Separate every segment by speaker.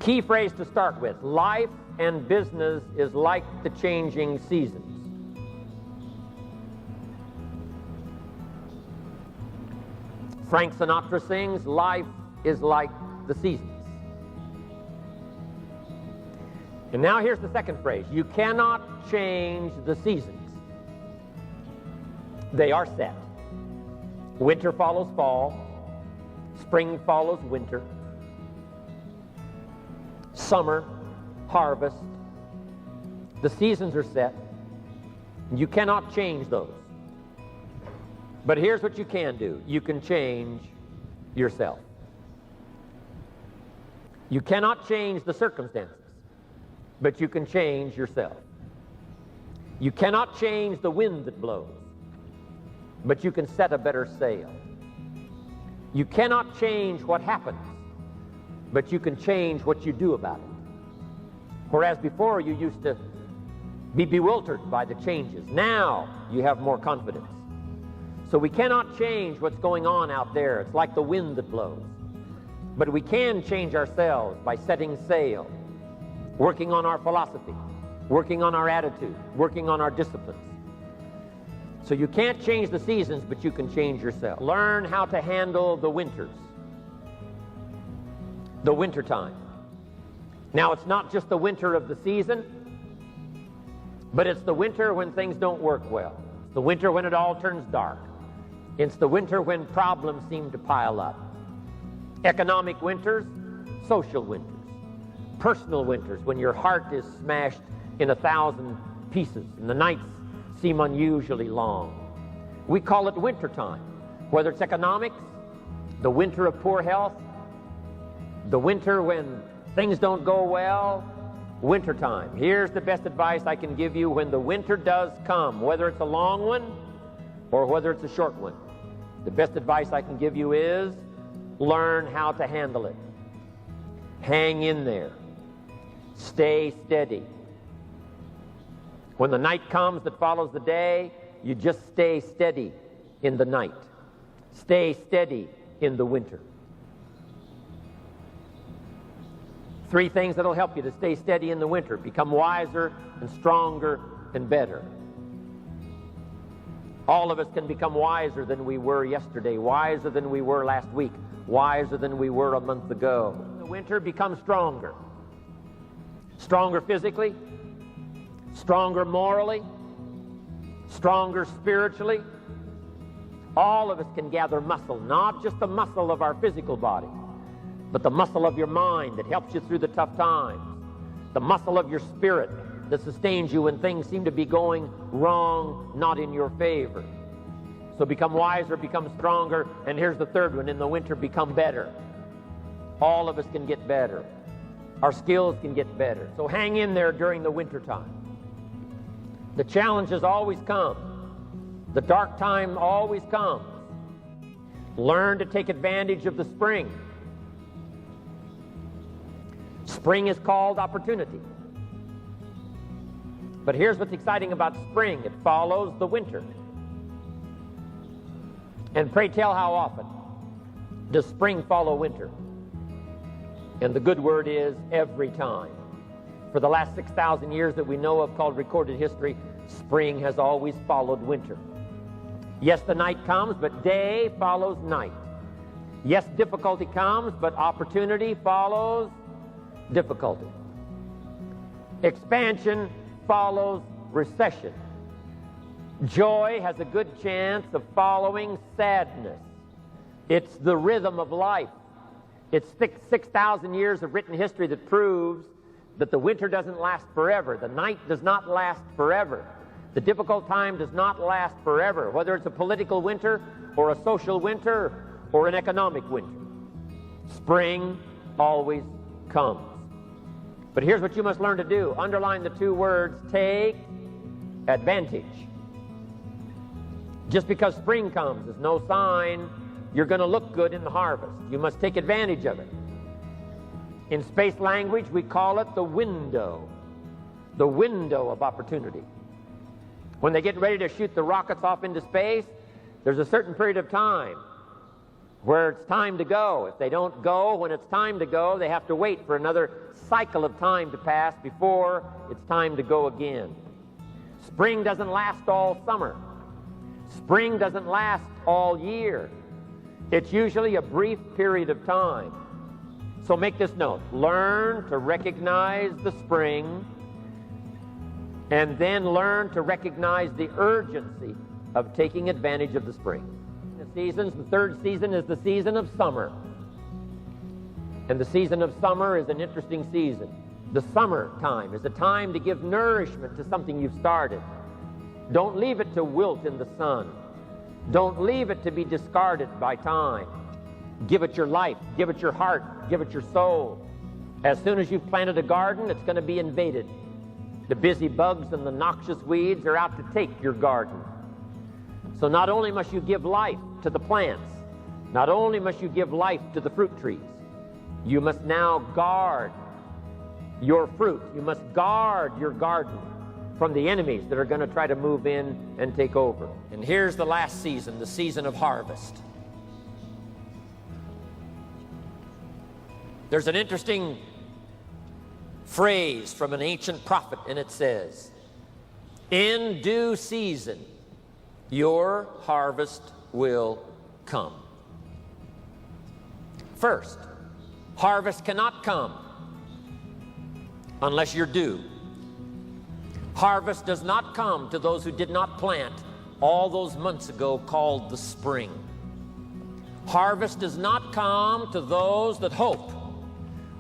Speaker 1: Key phrase to start with: life and business is like the changing seasons. Frank Sinatra sings, life is like the seasons. And now here's the second phrase: you cannot change the seasons. They are set. Winter follows fall. Spring follows winter. Summer, harvest. The seasons are set. You cannot change those. But here's what you can do. You can change yourself. You cannot change the circumstances, but you can change yourself. You cannot change the wind that blows, but you can set a better sail. You cannot change what happens, but you can change what you do about it. Whereas before you used to be bewildered by the changes, now you have more confidence. So we cannot change what's going on out there. It's like the wind that blows. But we can change ourselves by setting sail, working on our philosophy, working on our attitude, working on our disciplines. So you can't change the seasons, but you can change yourself. Learn how to handle the winters, the wintertime. Now, it's not just the winter of the season, but it's the winter when things don't work well. It's the winter when it all turns dark. It's the winter when problems seem to pile up. Economic winters, social winters, personal winters, when your heart is smashed in 1,000 pieces and the nights seem unusually long. We call it wintertime. Whether it's economics, the winter of poor health, the winter when things don't go well, wintertime. Here's the best advice I can give you when the winter does come, whether it's a long one or whether it's a short one. The best advice I can give you is learn how to handle it. Hang in there. Stay steady. When the night comes that follows the day, you just stay steady in the night. Stay steady in the winter. 3 things that'll help you to stay steady in the winter: become wiser and stronger and better. All of us can become wiser than we were yesterday, wiser than we were last week, wiser than we were a month ago. In the winter, become stronger. Stronger physically, stronger morally, stronger spiritually. All of us can gather muscle, not just the muscle of our physical body, but the muscle of your mind that helps you through the tough times, the muscle of your spirit that sustains you when things seem to be going wrong, not in your favor. So become wiser, become stronger, and here's the third one: in the winter, become better. All of us can get better. Our skills can get better. So hang in there during the winter time. The challenges always come. The dark time always comes. Learn to take advantage of the spring. Spring is called opportunity. But here's what's exciting about spring: it follows the winter. And pray tell, how often does spring follow winter? And the good word is every time. For the last 6,000 years that we know of, called recorded history, spring has always followed winter. Yes, the night comes, but day follows night. Yes, difficulty comes, but opportunity follows difficulty. Expansion follows recession. Joy has a good chance of following sadness. It's the rhythm of life. It's 6,000 years of written history that proves that the winter doesn't last forever. The night does not last forever. The difficult time does not last forever, whether it's a political winter or a social winter or an economic winter. Spring always comes. But here's what you must learn to do. Underline the 2 words: take advantage. Just because spring comes is no sign you're going to look good in the harvest. You must take advantage of it. In space language, we call it the window of opportunity. When they get ready to shoot the rockets off into space, there's a certain period of time where it's time to go. If they don't go when it's time to go, they have to wait for another cycle of time to pass before it's time to go again. Spring doesn't last all summer. Spring doesn't last all year. It's usually a brief period of time. So make this note. Learn to recognize the spring, and then learn to recognize the urgency of taking advantage of the spring. The seasons, the third season is the season of summer. And the season of summer is an interesting season. The summer time is a time to give nourishment to something you've started. Don't leave it to wilt in the sun. Don't leave it to be discarded by time. Give it your life, give it your heart, give it your soul. As soon as you've planted a garden, it's going to be invaded. The busy bugs and the noxious weeds are out to take your garden. So not only must you give life to the plants, not only must you give life to the fruit trees, you must now guard your fruit. You must guard your garden from the enemies that are going to try to move in and take over. And here's the last season, the season of harvest. There's an interesting phrase from an ancient prophet, and it says, "In due season, your harvest will come." First, harvest cannot come unless you're due. Harvest does not come to those who did not plant all those months ago called the spring. Harvest does not come to those that hope.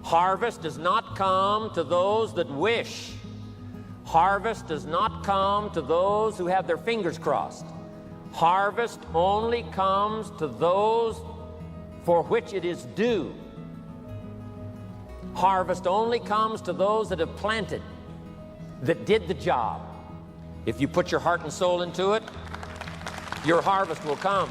Speaker 1: Harvest does not come to those that wish. Harvest does not come to those who have their fingers crossed. Harvest only comes to those for which it is due. Harvest only comes to those that have planted, that did the job. If you put your heart and soul into it, your harvest will come.